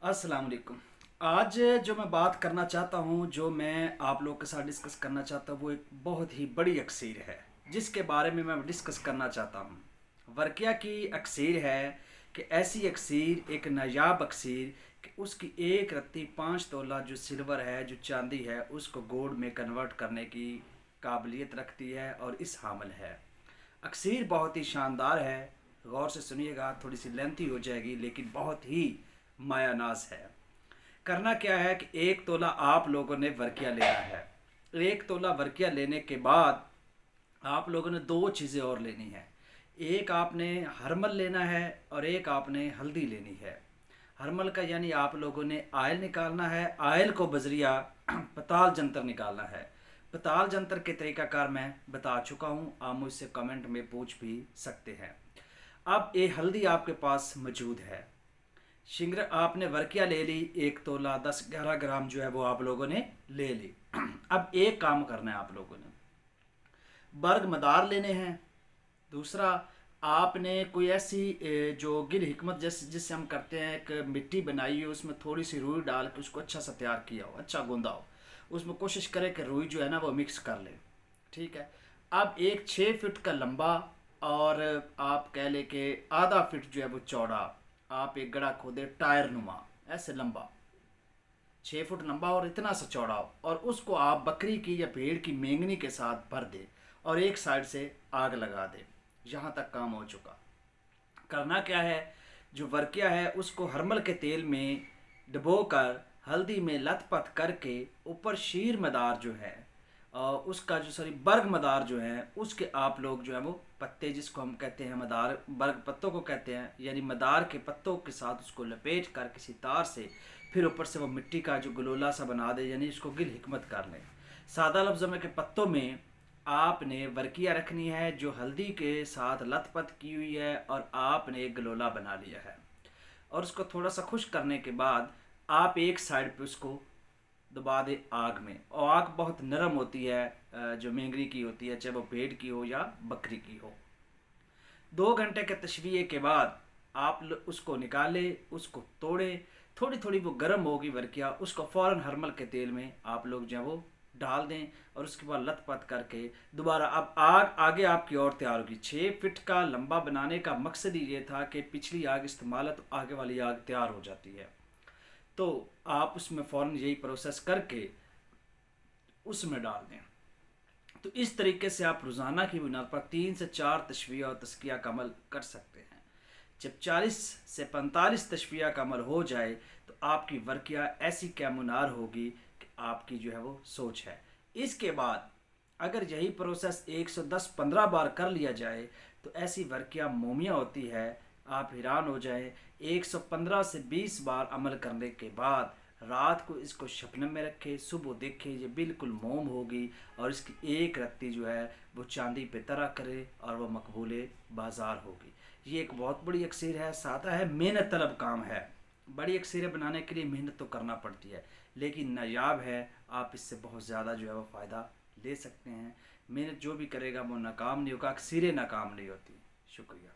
अस्सलाम वालेकुम। आज जो मैं बात करना चाहता हूँ, जो मैं आप लोग के साथ डिस्कस करना चाहता हूँ, वो एक बहुत ही बड़ी अक्सीर है जिसके बारे में मैं डिस्कस करना चाहता हूँ। वर्किया की अक्सीर है कि ऐसी अक्सीर, एक नायाब अक्सीर कि उसकी एक रत्ती 5 तोला जो सिल्वर है, जो चांदी है, उसको गोल्ड में कन्वर्ट करने की काबिलियत रखती है और इस हामिल है। अक्सीर बहुत ही शानदार है। गौर से सुनिएगा, थोड़ी सी लेंथी हो जाएगी लेकिन बहुत ही मायानाज है। करना क्या है कि 1 तोला आप लोगों ने वर्किया लेना है। 1 तोला वर्किया लेने के बाद आप लोगों ने दो चीज़ें और लेनी है। एक आपने हरमल लेना है और एक आपने हल्दी लेनी है। हरमल का यानी आप लोगों ने आयल निकालना है। आयल को बजरिया पताल जंतर निकालना है। पताल जंतर के तरीकाकार मैं बता चुका हूँ, आप मुझसे कमेंट में पूछ भी सकते हैं। अब ये हल्दी आपके पास मौजूद है। शिंगर आपने वर्किया ले ली, 1 तोला 10-11 ग्राम जो है वो आप लोगों ने ले ली। अब एक काम करना है, आप लोगों ने बर्ग मदार लेने हैं। दूसरा, आपने कोई ऐसी जो गिल हिकमत जैसे जिससे हम करते हैं, एक मिट्टी बनाई हो, उसमें थोड़ी सी रुई डाल के उसको अच्छा सा तैयार किया हो, अच्छा गूंदा हो। उसमें कोशिश करें कि रुई जो है ना वो मिक्स कर ले। ठीक है। अब एक 6 फीट का लंबा और आप कह ले कि आधा फीट जो है वो चौड़ा आप एक गड़ा खोदे, टायर नुमा, ऐसे लंबा 6 फुट लंबा और इतना सा चौड़ा हो, और उसको आप बकरी की या भेड़ की मेंगनी के साथ भर दे और एक साइड से आग लगा दे। यहाँ तक काम हो चुका। करना क्या है, जो वर्किया है उसको हरमल के तेल में डबो कर हल्दी में लथपथ करके ऊपर शीर मदार जो है और उसका जो सॉरी बर्ग मदार जो है उसके आप लोग जो है वो पत्ते, जिसको हम कहते हैं मदार, बर्ग पत्तों को कहते हैं, यानी मदार के पत्तों के साथ उसको लपेट कर किसी तार से फिर ऊपर से वो मिट्टी का जो गलोला सा बना दे, यानी इसको गिल हिकमत कर लें। सादा लफ्ज़ों में के पत्तों में आपने वर्किया रखनी है जो हल्दी के साथ लथपथ की हुई है और आपने एक गलोला बना लिया है, और उसको थोड़ा सा खुश करने के बाद आप एक साइड पे उसको दबा दे आग में। और आग बहुत नरम होती है, जो मेंगरी की होती है, चाहे वो भेड़ की हो या बकरी की हो। 2 घंटे के तशवीए के बाद आप उसको निकाले, उसको तोड़े, थोड़ी थोड़ी वो गर्म होगी वर्किया, उसको फ़ौरन हरमल के तेल में आप लोग जो है वो डाल दें और उसके बाद लथपथ करके दोबारा अब आग आगे आपकी और तैयार होगी। 6 फीट का लंबा बनाने का मकसद ही ये था कि पिछली आग इस्तेमाल है तो आगे वाली आग तैयार हो जाती है। तो आप उसमें फ़ौरन यही प्रोसेस करके उसमें डाल दें। तो इस तरीके से आप रोज़ाना की बुनियाद पर 3 से 4 तशविया और तस्किया का अमल कर सकते हैं। जब 40 से 45 तशविया का अमल हो जाए तो आपकी वर्किया ऐसी कैमुनार होगी कि आपकी जो है वो सोच है। इसके बाद अगर यही प्रोसेस 110-15 बार कर लिया जाए तो ऐसी वर्किया मोमिया होती है, आप हैरान हो जाएं। 115 से 20 बार अमल करने के बाद रात को इसको शबनम में रखे, सुबह देखे ये बिल्कुल मोम होगी और इसकी एक रत्ती जो है वो चांदी पे तरह करे और वह मकबूल बाज़ार होगी। ये एक बहुत बड़ी अक्सीर है, सादा है, मेहनत तलब काम है। बड़ी अक्सीरें बनाने के लिए मेहनत तो करना पड़ती है लेकिन नायाब है, आप इससे बहुत ज़्यादा जो है वो फ़ायदा ले सकते हैं। मेहनत जो भी करेगा वो नाकाम नहीं होगा, अक्सीरें नाकाम नहीं होती। शुक्रिया।